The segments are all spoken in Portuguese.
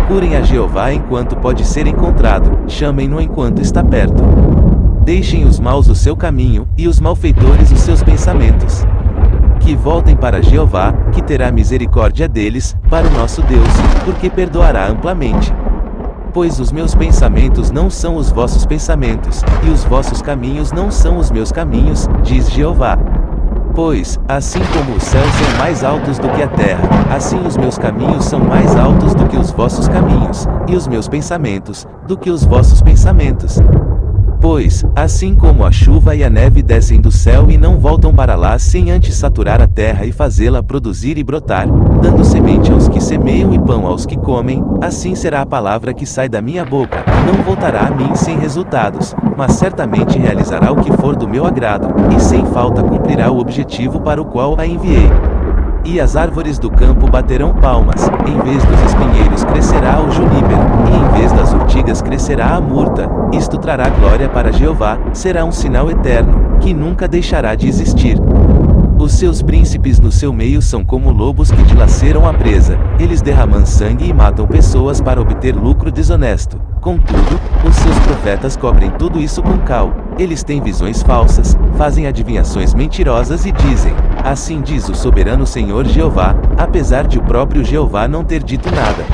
Procurem a Jeová enquanto pode ser encontrado, chamem-no enquanto está perto. Deixem os maus o seu caminho, e os malfeitores os seus pensamentos. Que voltem para Jeová, que terá misericórdia deles, para o nosso Deus, porque perdoará amplamente. Pois os meus pensamentos não são os vossos pensamentos, e os vossos caminhos não são os meus caminhos, diz Jeová. Pois, assim como os céus são mais altos do que a terra, assim os meus caminhos são mais altos do que os vossos caminhos, e os meus pensamentos, do que os vossos pensamentos. Pois, assim como a chuva e a neve descem do céu e não voltam para lá sem antes saturar a terra e fazê-la produzir e brotar, dando semente aos que semeiam e pão aos que comem, assim será a palavra que sai da minha boca, não voltará a mim sem resultados, mas certamente realizará o que for do meu agrado, e sem falta cumprirá o objetivo para o qual a enviei. E as árvores do campo baterão palmas, em vez dos espinheiros crescerá o junípero, e em vez das urtigas crescerá a murta. Isto trará glória para Jeová, será um sinal eterno, que nunca deixará de existir. Os seus príncipes no seu meio são como lobos que dilaceram a presa, eles derramam sangue e matam pessoas para obter lucro desonesto. Contudo, os seus profetas cobrem tudo isso com cal. Eles têm visões falsas, fazem adivinhações mentirosas e dizem: assim diz o soberano Senhor Jeová, apesar de o próprio Jeová não ter dito nada.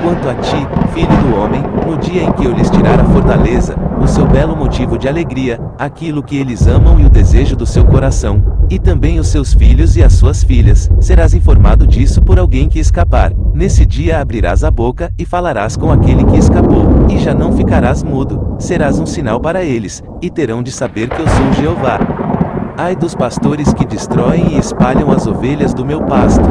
Quanto a ti, filho do homem, no dia em que eu lhes tirar a fortaleza, o seu belo motivo de alegria, aquilo que eles amam e o desejo do seu coração, e também os seus filhos e as suas filhas, serás informado disso por alguém que escapar. Nesse dia abrirás a boca, e falarás com aquele que escapou, e já não ficarás mudo, serás um sinal para eles, e terão de saber que eu sou Jeová. Ai dos pastores que destroem e espalham as ovelhas do meu pasto.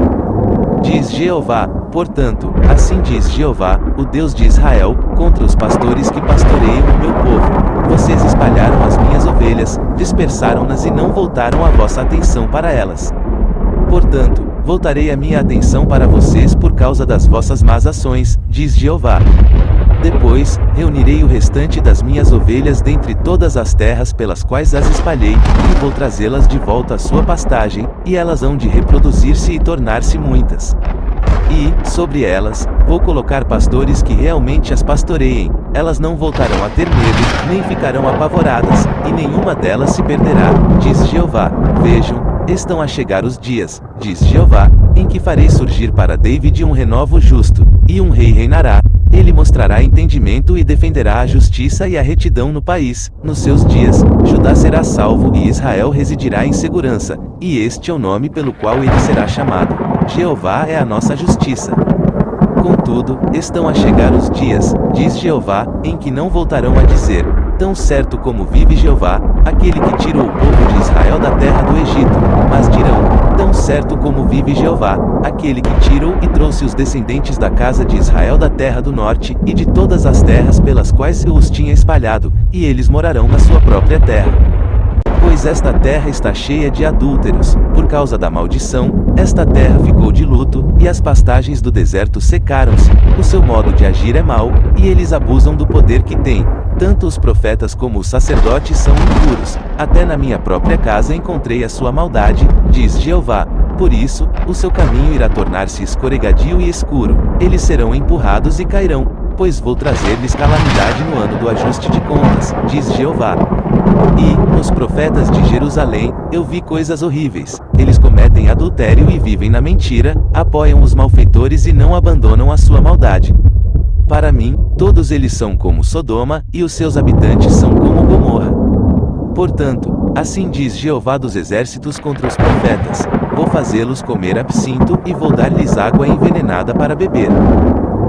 Diz Jeová, portanto, assim diz Jeová, o Deus de Israel, contra os pastores que pastoreiam o meu povo. Vocês espalharam as minhas ovelhas, dispersaram-nas e não voltaram a vossa atenção para elas. Portanto, voltarei a minha atenção para vocês por causa das vossas más ações, diz Jeová. Depois, reunirei o restante das minhas ovelhas dentre todas as terras pelas quais as espalhei, e vou trazê-las de volta à sua pastagem, e elas hão de reproduzir-se e tornar-se muitas. E, sobre elas, vou colocar pastores que realmente as pastoreiem. Elas não voltarão a ter medo, nem ficarão apavoradas, e nenhuma delas se perderá, diz Jeová. Vejam, estão a chegar os dias, diz Jeová, em que farei surgir para David um renovo justo, e um rei reinará. Ele mostrará entendimento e defenderá a justiça e a retidão no país. Nos seus dias, Judá será salvo e Israel residirá em segurança, e este é o nome pelo qual ele será chamado. Jeová é a nossa justiça. Contudo, estão a chegar os dias, diz Jeová, em que não voltarão a dizer: tão certo como vive Jeová, aquele que tirou o povo de Israel da terra do Egito, mas dirão: tão certo como vive Jeová, aquele que tirou e trouxe os descendentes da casa de Israel da terra do norte, e de todas as terras pelas quais eu os tinha espalhado, e eles morarão na sua própria terra. Pois esta terra está cheia de adúlteros, por causa da maldição, esta terra ficou de luto, e as pastagens do deserto secaram-se, o seu modo de agir é mau, e eles abusam do poder que têm. Tanto os profetas como os sacerdotes são impuros, até na minha própria casa encontrei a sua maldade, diz Jeová. Por isso, o seu caminho irá tornar-se escorregadio e escuro, eles serão empurrados e cairão, pois vou trazer-lhes calamidade no ano do ajuste de contas, diz Jeová. E, nos profetas de Jerusalém, eu vi coisas horríveis. Eles cometem adultério e vivem na mentira, apoiam os malfeitores e não abandonam a sua maldade. Para mim, todos eles são como Sodoma, e os seus habitantes são como Gomorra. Portanto, assim diz Jeová dos exércitos contra os profetas: vou fazê-los comer absinto, e vou dar-lhes água envenenada para beber.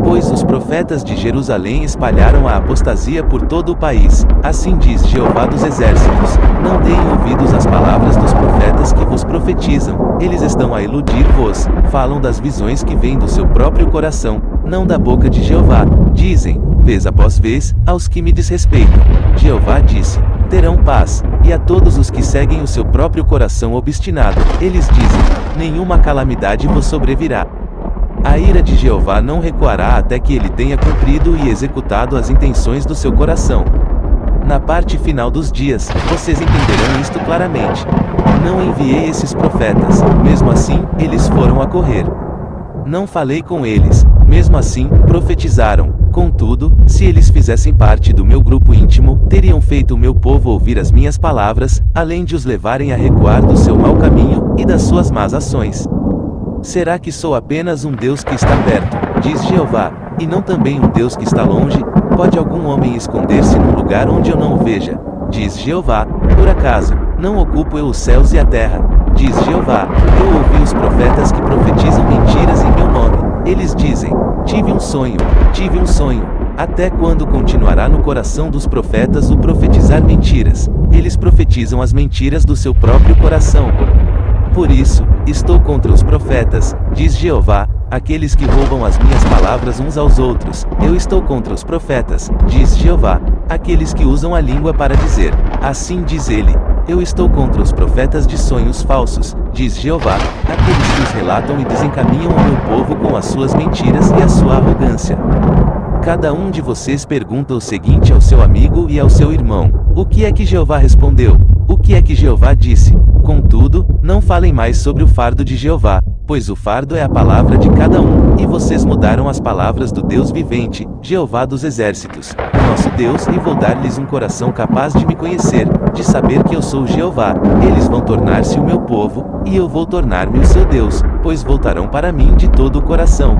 Pois os profetas de Jerusalém espalharam a apostasia por todo o país. Assim diz Jeová dos exércitos: não deem ouvidos às palavras dos profetas que vos profetizam, eles estão a iludir-vos, falam das visões que vêm do seu próprio coração, não da boca de Jeová. Dizem, vez após vez, aos que me desrespeitam: Jeová disse, terão paz, e a todos os que seguem o seu próprio coração obstinado, eles dizem, nenhuma calamidade vos sobrevirá. A ira de Jeová não recuará até que ele tenha cumprido e executado as intenções do seu coração. Na parte final dos dias, vocês entenderão isto claramente. Não enviei esses profetas, mesmo assim, eles foram a correr. Não falei com eles, Mesmo assim, profetizaram. Contudo, se eles fizessem parte do meu grupo íntimo, teriam feito o meu povo ouvir as minhas palavras, além de os levarem a recuar do seu mau caminho, e das suas más ações. Será que sou apenas um Deus que está perto, diz Jeová, e não também um Deus que está longe? Pode algum homem esconder-se num lugar onde eu não o veja? Diz Jeová. Por acaso, não ocupo eu os céus e a terra? Diz Jeová. Eu ouvi os profetas que profetizam mentiras em meu nome. Eles dizem: tive um sonho, tive um sonho. Até quando continuará no coração dos profetas o profetizar mentiras? Eles profetizam as mentiras do seu próprio coração. Por isso, estou contra os profetas, diz Jeová, aqueles que roubam as minhas palavras uns aos outros. Eu estou contra os profetas, diz Jeová, aqueles que usam a língua para dizer: assim diz ele. Eu estou contra os profetas de sonhos falsos, diz Jeová, aqueles que os relatam e desencaminham o meu povo com as suas mentiras e a sua arrogância. Cada um de vocês pergunta o seguinte ao seu amigo e ao seu irmão: o que é que Jeová respondeu? O que é que Jeová disse? Contudo, não falem mais sobre o fardo de Jeová, pois o fardo é a palavra de cada um, e vocês mudaram as palavras do Deus vivente, Jeová dos exércitos, o nosso Deus, e vou dar-lhes um coração capaz de me conhecer, de saber que eu sou Jeová. Eles vão tornar-se o meu povo, e eu vou tornar-me o seu Deus, pois voltarão para mim de todo o coração.